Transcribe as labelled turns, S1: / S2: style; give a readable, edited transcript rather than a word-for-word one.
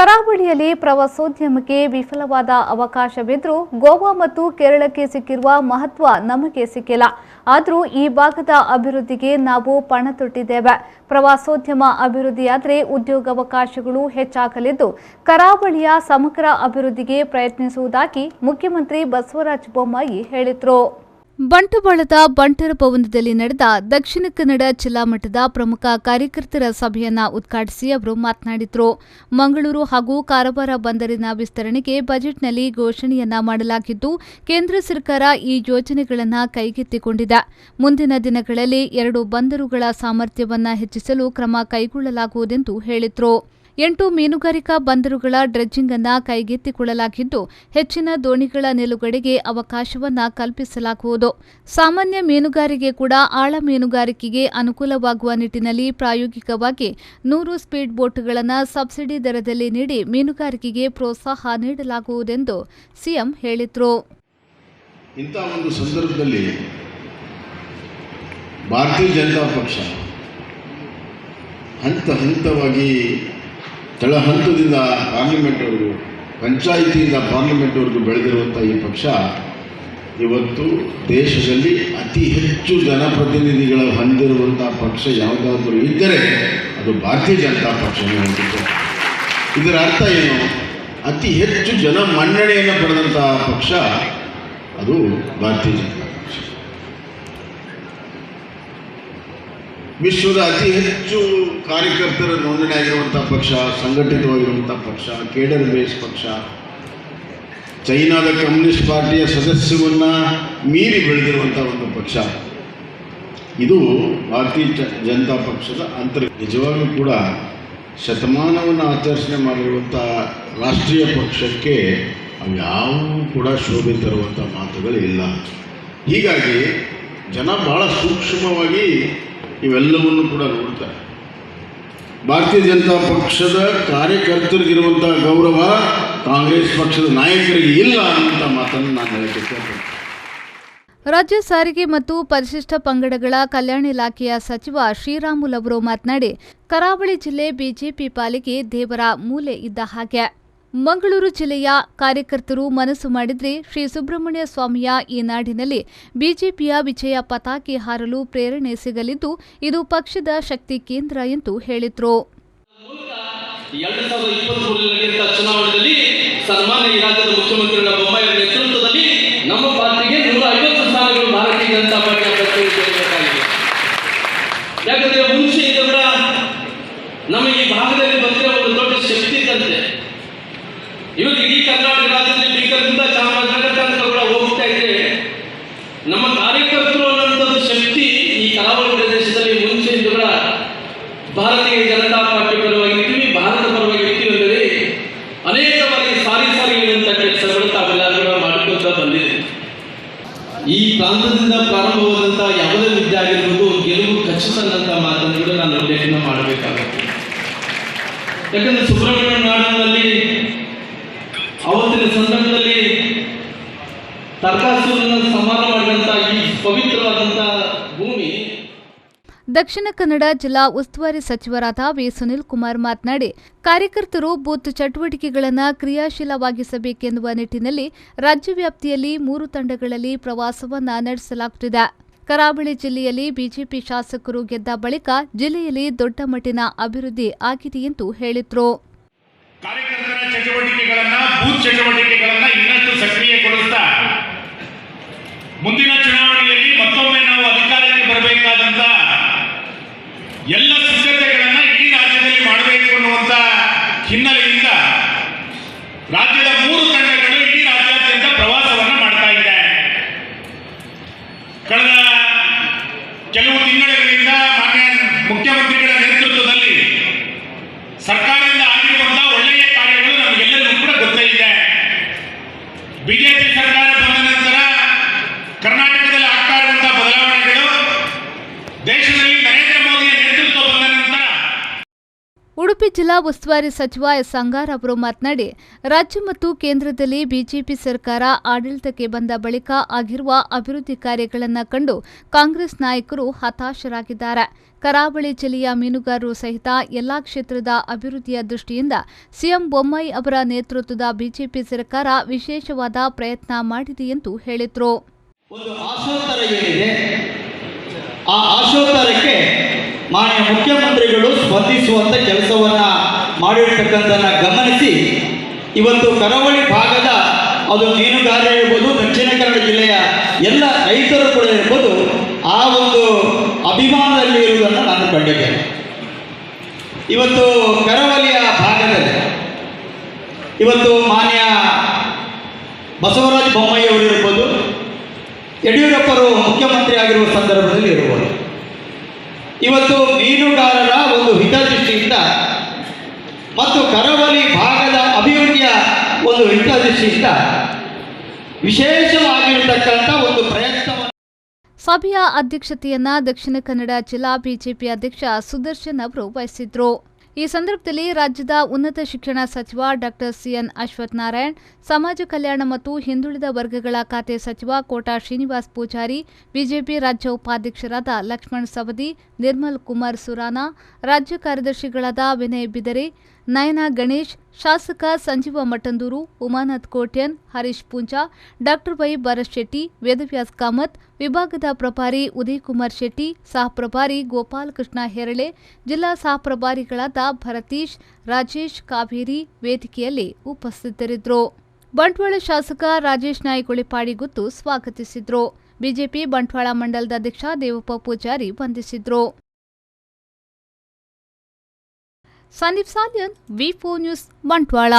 S1: ಕರಾವಳಿಯಲ್ಲಿ ಪ್ರವಾಸೋದ್ಯಮಕ್ಕೆ ವಿಫಲವಾದ ಅವಕಾಶವಿದ್ರೂ ಗೋವಾ ಮತ್ತು ಕೇರಳಕ್ಕೆ ಸಿಕ್ಕಿರುವ ಮಹತ್ವ ನಮಗೆ ಸಿಕ್ಕಿಲ್ಲ. ಆದರೂ ಈ ಭಾಗದ ಅಭಿವೃದ್ಧಿಗೆ ನಾವು ಪಣ ತೊಟ್ಟಿದ್ದೇವೆ. ಪ್ರವಾಸೋದ್ಯಮ ಅಭಿವೃದ್ಧಿಯಾದರೆ ಉದ್ಯೋಗಾವಕಾಶಗಳು ಹೆಚ್ಚಾಗಲಿದ್ದು ಕರಾವಳಿಯ ಸಮಗ್ರ ಅಭಿವೃದ್ಧಿಗೆ ಪ್ರಯತ್ನಿಸುವುದಾಗಿ ಮುಖ್ಯಮಂತ್ರಿ ಬಸವರಾಜ ಬೊಮ್ಮಾಯಿ ಹೇಳಿದರು. ಬಂಟ್ವಾಳದ ಬಂಟರ ಭವನದಲ್ಲಿ ನಡೆದ ದಕ್ಷಿಣ ಕನ್ನಡ ಜಿಲ್ಲಾ ಮಟ್ಟದ ಪ್ರಮುಖ ಕಾರ್ಯಕರ್ತರ ಸಭೆಯನ್ನ ಉದ್ಘಾಟಿಸಿ ಅವರು ಮಾತನಾಡಿದರು. ಮಂಗಳೂರು ಹಾಗೂ ಕಾರವಾರ ಬಂದರಿನ ವಿಸ್ತರಣೆಗೆ ಬಜೆಟ್ನಲ್ಲಿ ಘೋಷಣೆಯನ್ನ ಮಾಡಲಾಗಿದ್ದು ಕೇಂದ್ರ ಸರ್ಕಾರ ಈ ಯೋಜನೆಗಳನ್ನು ಕೈಗೆತ್ತಿಕೊಂಡಿದೆ. ಮುಂದಿನ ದಿನಗಳಲ್ಲಿ 2 ಬಂದರುಗಳ ಸಾಮರ್ಥ್ಯವನ್ನ ಹೆಚ್ಚಿಸಲು ಕ್ರಮ ಕೈಗೊಳ್ಳಲಾಗುವುದೆಂದು ಹೇಳಿದರು. 8 ಮೀನುಗಾರಿಕಾ ಬಂದರುಗಳ ಡ್ರೆಜ್ಜಿಂಗ್ ಅನ್ನು ಕೈಗೆತ್ತಿಕೊಳ್ಳಲಾಗಿದ್ದು ಹೆಚ್ಚಿನ ದೋಣಿಗಳ ನಿಲುಗಡೆಗೆ ಅವಕಾಶವನ್ನ ಕಲ್ಪಿಸಲಾಗುವುದು. ಸಾಮಾನ್ಯ ಮೀನುಗಾರಿಕೆ ಕೂಡ ಆಳ ಮೀನುಗಾರಿಕೆಗೆ ಅನುಕೂಲವಾಗುವ ನಿಟ್ಟಿನಲ್ಲಿ ಪ್ರಾಯೋಗಿಕವಾಗಿ 100 ಸ್ಪೀಡ್ ಬೋಟ್ಗಳನ್ನು ಸಬ್ಸಿಡಿ ದರದಲ್ಲಿ ನೀಡಿ ಮೀನುಗಾರಿಕೆಗೆ ಪ್ರೋತ್ಸಾಹ ನೀಡಲಾಗುವುದೆಂದು ಸಿಎಂ ಹೇಳಿದರು.
S2: ಇಂತಹ ಒಂದು ಸಂದರ್ಭದಲ್ಲಿ ಭಾರತೀಯ ಜನತಾ ಪಕ್ಷ ಹಂತವಾಗಿ ತಳಹಂತದಿಂದ ಪಾರ್ಲಿಮೆಂಟ್ವರೆಗೂ, ಪಂಚಾಯಿತಿಯಿಂದ ಪಾರ್ಲಿಮೆಂಟ್ವರೆಗೂ ಬೆಳೆದಿರುವಂಥ ಈ ಪಕ್ಷ ಇವತ್ತು ದೇಶದಲ್ಲಿ ಅತಿ ಹೆಚ್ಚು ಜನಪ್ರತಿನಿಧಿಗಳ ಹೊಂದಿರುವಂಥ ಪಕ್ಷ ಯಾವುದಾದ್ರೂ ಇದ್ದರೆ ಅದು ಭಾರತೀಯ ಜನತಾ ಪಕ್ಷನೇ ಹೊಂದಿದೆ. ಇದರ ಅರ್ಥ ಏನು? ಅತಿ ಹೆಚ್ಚು ಜನ ಮನ್ನಣೆಯನ್ನು ಪಡೆದಂಥ ಪಕ್ಷ ಅದು ಭಾರತೀಯ ಜನತಾ ಪಕ್ಷ. ವಿಶ್ವದ ಅತಿ ಹೆಚ್ಚು ಕಾರ್ಯಕರ್ತರ ನೋಂದಣಿ ಆಗಿರುವಂಥ ಪಕ್ಷ, ಸಂಘಟಿತವಾಗಿರುವಂಥ ಪಕ್ಷ, ಕೇಡರ್ ಬೇಸ್ ಪಕ್ಷ, ಚೈನಾದ ಕಮ್ಯುನಿಸ್ಟ್ ಪಾರ್ಟಿಯ ಸದಸ್ಯವನ್ನು ಮೀರಿ ಬೆಳೆದಿರುವಂಥ ಒಂದು ಪಕ್ಷ ಇದು ಭಾರತೀಯ ಜನತಾ ಪಕ್ಷದ ನಿಜವಾಗ್ಲೂ ಕೂಡ ಶತಮಾನವನ್ನು ಆಚರಣೆ ಮಾಡಿರುವಂಥ ರಾಷ್ಟ್ರೀಯ ಪಕ್ಷಕ್ಕೆ ಅವು ಕೂಡ ಶೋಭೆ ತರುವಂಥ ಮಾತುಗಳಿಲ್ಲ. ಹೀಗಾಗಿ ಜನ ಬಹಳ ಸೂಕ್ಷ್ಮವಾಗಿ ಇವೆಲ್ಲವನ್ನು ಕೂಡ ನೋಡ್ತಾರೆ. ಭಾರತೀಯ ಜನತಾ ಪಕ್ಷದ ಕಾರ್ಯಕರ್ತರಿಗಿರುವಂಥ ಗೌರವ ಕಾಂಗ್ರೆಸ್ ಪಕ್ಷದ ನಾಯಕರಿಗೆ ಇಲ್ಲ ಅನ್ನುವಂಥ ಮಾತನ್ನು ನಾನು ಹೇಳಕ್ಕೆ.
S1: ರಾಜ್ಯ ಸಾರಿಗೆ ಮತ್ತು ಪರಿಶಿಷ್ಟ ಪಂಗಡಗಳ ಕಲ್ಯಾಣ ಇಲಾಖೆಯ ಸಚಿವ ಶ್ರೀರಾಮುಲು ಅವರು ಮಾತನಾಡಿ, ಕರಾವಳಿ ಜಿಲ್ಲೆ ಬಿಜೆಪಿ ಪಾಲಿಗೆ ದೇವರ ಮೂಲೆ ಇದ್ದ ಹಾಗೆ. ಮಂಗಳೂರು ಜಿಲ್ಲೆಯ ಕಾರ್ಯಕರ್ತರು ಮನಸ್ಸು ಮಾಡಿದ್ರೆ ಶ್ರೀ ಸುಬ್ರಹ್ಮಣ್ಯ ಸ್ವಾಮಿಯ ಈ ನಾಡಿನಲ್ಲಿ ಬಿಜೆಪಿಯ ವಿಜಯ ಪತಾಕೆ ಹಾರಲು ಪ್ರೇರಣೆ ಸಿಗಲಿದ್ದು ಇದು ಪಕ್ಷದ ಶಕ್ತಿ ಕೇಂದ್ರ ಎಂದು ಹೇಳಿದರು.
S3: 2023 ಚುನಾವಣೆಯಲ್ಲಿ ಸನ್ಮಾನ್ಯ ಈ ರಾಜ್ಯದ ಮುಖ್ಯಮಂತ್ರಿಗಳ ಬೊಮ್ಮಾಯಿ ನೇತೃತ್ವದಲ್ಲಿ ನಮ್ಮ ಪಾರ್ಟಿಗೆ 150 ಸ್ಥಾನಗಳು ಭಾರತೀಯ ಜನತಾ ಪಾರ್ಟಿಯ ಪಕ್ಷಕ್ಕೆ. ಯಾಕಂದ್ರೆ ಮುಂಚೆಯಿಂದ ಕೂಡ ನಮ್ಮ ಈ ಭಾಗದಲ್ಲಿ ಬಂದಿರೋ ಒಂದು ದೊಡ್ಡ ಶಕ್ತಿ ಇದ್ದಂತೆ. ಇವಾಗ ಇಡೀ ಕರ್ನಾಟಕ ರಾಜ್ಯದಲ್ಲಿ ಬೀದರ್ನಿಂದ ಚಾಮರಾಜನಗರ ತನಕ ಕೂಡ ಹೋಗ್ತಾ ಇದ್ರೆ ನಮ್ಮ ಕಾರ್ಯಕರ್ತರು ಅನ್ನುವಂಥದ್ದು ಶಕ್ತಿ ಈ ಕರಾವಳಿ ಪ್ರದೇಶದಲ್ಲಿ ಮುಂಚೆಯಿಂದ ಕೂಡ ಭಾರತೀಯ ಜನತಾ ಪಾರ್ಟಿ ಪರವಾಗಿರ್ತೀವಿ, ಭಾರತ ಪರವಾಗಿರ್ತೀವಿ ಅಂದರೆ ಅನೇಕ ಬಾರಿ ಸಾರಿ ಹೇಳುವಂಥ ಕೆಲಸಗಳು ತಾವೆಲ್ಲರೂ ಕೂಡ ಮಾಡಿಕೊಂತ ಬಂದಿದೆ. ಈ ಪ್ರಾಂತದಿಂದ ಪ್ರಾರಂಭವಾದಂಥ ಯಾವುದೇ ವಿದ್ಯೆ ಆಗಿರ್ಬೋದು ಗೆಲುವು ಖಚಿತ ಅನ್ನಂಥ ಮಾತನ್ನು ಕೂಡ ನಾನು ಉಲ್ಲೇಖನ ಮಾಡಬೇಕಾಗುತ್ತೆ. ಯಾಕಂದ್ರೆ ಸುಬ್ರಹ್ಮಣ್ಯ ನಾಡಿನಲ್ಲಿ ಅವತ್ತಿನ ಸಂದರ್ಭದಲ್ಲಿ ತರ್ಕಾಸುರನ ಸಂಹಾರ ಮಾಡಿದಂಥ ಈ ಪವಿತ್ರವಾದಂಥ ಭೂಮಿ.
S1: ದಕ್ಷಿಣ ಕನ್ನಡ ಜಿಲ್ಲಾ ಉಸ್ತುವಾರಿ ಸಚಿವರಾದ ವಿ ಸುನಿಲ್ ಕುಮಾರ್ ಮಾತನಾಡಿ, ಕಾರ್ಯಕರ್ತರು ಬೂತ್ ಚಟುವಟಿಕೆಗಳನ್ನು ಕ್ರಿಯಾಶೀಲವಾಗಿಸಬೇಕೆನ್ನುವ ನಿಟ್ಟಿನಲ್ಲಿ ರಾಜ್ಯ ವ್ಯಾಪ್ತಿಯಲ್ಲಿ 3 ತಂಡಗಳಲ್ಲಿ ಪ್ರವಾಸವನ್ನ ನಡೆಸಲಾಗುತ್ತಿದೆ. ಕರಾವಳಿ ಜಿಲ್ಲೆಯಲ್ಲಿ ಬಿಜೆಪಿ ಶಾಸಕರು ಗೆದ್ದ ಬಳಿಕ ಜಿಲ್ಲೆಯಲ್ಲಿ ದೊಡ್ಡ ಮಟ್ಟಿನ ಅಭಿವೃದ್ಧಿ ಆಗಿದೆ ಎಂದು ಹೇಳಿದರು.
S4: ಕಾರ್ಯಕರ್ತರ ಚಟುವಟಿಕೆಗಳನ್ನ, ಬೂತ್ ಚಟುವಟಿಕೆಗಳನ್ನ ಇನ್ನಷ್ಟು ಸಕ್ರಿಯಗೊಳಿಸ್ತಾ ಮುಂದಿನ ಚುನಾವಣೆಯಲ್ಲಿ ಮತ್ತೊಮ್ಮೆ ನಾವು ಅಧಿಕಾರಕ್ಕೆ ಬರಬೇಕಾದಂತ ಎಲ್ಲ ಸಿದ್ಧತೆಗಳನ್ನ ಇಡೀ ರಾಜ್ಯದಲ್ಲಿ ಮಾಡಬೇಕು ಅನ್ನುವಂತ ಹಿನ್ನೆಲೆಯಿಂದ ರಾಜ್ಯದ 3 ತಂಡಗಳು ಇಡೀ ರಾಜ್ಯಾದ್ಯಂತ ಪ್ರವಾಸವನ್ನ ಮಾಡ್ತಾ ಇದೆ. ಕಳೆದ ಕೆಲವು ತಿಂಗಳುಗಳಿಂದ ಮಾನ್ಯ ಮುಖ್ಯಮಂತ್ರಿಗಳ ನೇತೃತ್ವದಲ್ಲಿ ಸರ್ಕಾರದಿಂದ ಆಗಿರುವಂತಹ ಒಳ್ಳೆಯ ಕಾರ್ಯಗಳು ನಮಗೆಲ್ಲರಿಗೂ ಕೂಡ ಗೊತ್ತಿದೆ. ಬಿಜೆಪಿ ಸರ್ಕಾರ ಬಂದ ನಂತರ ಕರ್ನಾಟಕದಲ್ಲಿ ಆಗ್ತಾ ಇರುವಂತಹ ಬದಲಾವಣೆಗಳು, ದೇಶದಲ್ಲಿ ನರೇಂದ್ರ ಮೋದಿಯ ನೇತೃತ್ವ ಬಂದ ನಂತರ
S1: ಉಡುಪಿ ಜಿಲ್ಲಾ ಉಸ್ತುವಾರಿ ಸಚಿವ ಎಸ್ ಅಂಗಾರ್ ಅವರು ಮಾತನಾಡಿ, ರಾಜ್ಯ ಮತ್ತು ಕೇಂದ್ರದಲ್ಲಿ ಬಿಜೆಪಿ ಸರ್ಕಾರ ಆಡಳಿತಕ್ಕೆ ಬಂದ ಬಳಿಕ ಆಗಿರುವ ಅಭಿವೃದ್ಧಿ ಕಾರ್ಯಗಳನ್ನು ಕಂಡು ಕಾಂಗ್ರೆಸ್ ನಾಯಕರು ಹತಾಶರಾಗಿದ್ದಾರೆ. ಕರಾವಳಿ ಜಿಲ್ಲೆಯ ಮೀನುಗಾರರು ಸಹಿತ ಎಲ್ಲಾ ಕ್ಷೇತ್ರದ ಅಭಿವೃದ್ಧಿಯ ದೃಷ್ಟಿಯಿಂದ ಸಿಎಂ ಬೊಮ್ಮಾಯಿ ಅವರ ನೇತೃತ್ವದ ಬಿಜೆಪಿ ಸರ್ಕಾರ ವಿಶೇಷವಾದ ಪ್ರಯತ್ನ ಮಾಡಿದೆ ಎಂದು ಹೇಳಿದರು.
S5: ಒಂದು ಆಶೋತ್ತರ ಏನಿದೆ, ಆ ಆಶೋತ್ತರಕ್ಕೆ ಮಾನ್ಯ ಮುಖ್ಯಮಂತ್ರಿಗಳು ಸ್ಪಂದಿಸುವಂಥ ಕೆಲಸವನ್ನು ಮಾಡಿರ್ತಕ್ಕಂಥದ್ದನ್ನು ಗಮನಿಸಿ ಇವತ್ತು ಕರಾವಳಿ ಭಾಗದ ಅದು ಮೀನುಗಾರರು ಇರ್ಬೋದು, ದಕ್ಷಿಣ ಕನ್ನಡ ಜಿಲ್ಲೆಯ ಎಲ್ಲ ರೈತರು ಕೂಡ ಇರ್ಬೋದು, ಆ ಒಂದು ಅಭಿಮಾನದಲ್ಲಿ ಇರುವುದನ್ನು ನಾನು ಕಂಡಿದ್ದೇನೆ. ಇವತ್ತು ಕರಾವಳಿಯ ಭಾಗದಲ್ಲಿ ಇವತ್ತು ಮಾನ್ಯ ಬಸವರಾಜ ಬೊಮ್ಮಾಯಿ ಅವರು ಇರ್ಬೋದು, ಯಡಿಯೂರಪ್ಪರು ಮುಖ್ಯಮಂತ್ರಿ ಆಗಿರುವ ಸಂದರ್ಭದಲ್ಲಿ ಇರ್ಬೋದು, ಇವತ್ತು ಮೀನುಗಾರರ ಒಂದು ಹಿತದೃಷ್ಟಿಯಿಂದ ಮತ್ತು ಕರಾವಳಿ ಭಾಗದ ಅಭಿವೃದ್ಧಿಯ ಒಂದು ಹಿತದೃಷ್ಟಿಯಿಂದ ವಿಶೇಷವಾಗಿರತಕ್ಕಂಥ ಒಂದು ಪ್ರಯತ್ನವನ್ನು
S1: ಸಭೆಯ ಅಧ್ಯಕ್ಷತೆಯನ್ನ ದಕ್ಷಿಣ ಕನ್ನಡ ಜಿಲ್ಲಾ ಬಿಜೆಪಿ ಅಧ್ಯಕ್ಷ ಸುದರ್ಶನ್ ಅವರು ವಹಿಸಿದ್ರು. ಈ ಸಂದರ್ಭದಲ್ಲಿ ರಾಜ್ಯದ ಉನ್ನತ ಶಿಕ್ಷಣ ಸಚಿವ ಡಾಕ್ಟರ್ ಸಿಎನ್ ಅಶ್ವತ್ಥನಾರಾಯಣ್, ಸಮಾಜ ಕಲ್ಯಾಣ ಮತ್ತು ಹಿಂದುಳಿದ ವರ್ಗಗಳ ಖಾತೆ ಸಚಿವ ಕೋಟಾ ಶ್ರೀನಿವಾಸ್ ಪೂಜಾರಿ, ಬಿಜೆಪಿ ರಾಜ್ಯ ಉಪಾಧ್ಯಕ್ಷರಾದ ಲಕ್ಷ್ಮಣ್ ಸವದಿ, ನಿರ್ಮಲ್ ಕುಮಾರ್ ಸುರಾನಾ, ರಾಜ್ಯ ಕಾರ್ಯದರ್ಶಿಗಳಾದ ವಿನಯ್ ಬಿದರೆ, ನಯನ ಗಣೇಶ್, ಶಾಸಕ ಸಂಜೀವ ಮಠಂದೂರು, ಉಮಾನಾಥ್ ಕೋಟ್ಯನ್, ಹರೀಶ್ ಪೂಂಜಾ, ಡಾಕ್ಟರ್ ವೈ ಭರತ್ ಶೆಟ್ಟಿ, ವೇದವ್ಯಾಸ್ ಕಾಮತ್, ವಿಭಾಗದ ಪ್ರಭಾರಿ ಉದಯ್ ಕುಮಾರ್ ಶೆಟ್ಟಿ, ಸಹ ಪ್ರಭಾರಿ ಗೋಪಾಲ್ ಕೃಷ್ಣ ಹೆರಳೆ, ಜಿಲ್ಲಾ ಸಹ ಪ್ರಭಾರಿಗಳಾದ ಭರತೀಶ್, ರಾಜೇಶ್, ಕಾವೇರಿ ವೇದಿಕೆಯಲ್ಲಿ ಉಪಸ್ಥಿತರಿದ್ದರು. ಬಂಟ್ವಾಳ ಶಾಸಕ ರಾಜೇಶ್ ನಾಯ್ಕ ಉಳಿಪಾಡಿಗುತ್ತು ಸ್ವಾಗತಿಸಿದ್ರು. ಬಿಜೆಪಿ ಬಂಟ್ವಾಳ ಮಂಡಲದ ಅಧ್ಯಕ್ಷ ದೇವಪ್ಪ ಪೂಜಾರಿ ವಂದಿಸಿದ್ರು. ಸಂದೀಪ್ ಸಾಲ್ಯನ್, ವಿ4 ನ್ಯೂಸ್, ಬಂಟ್ವಾಳ.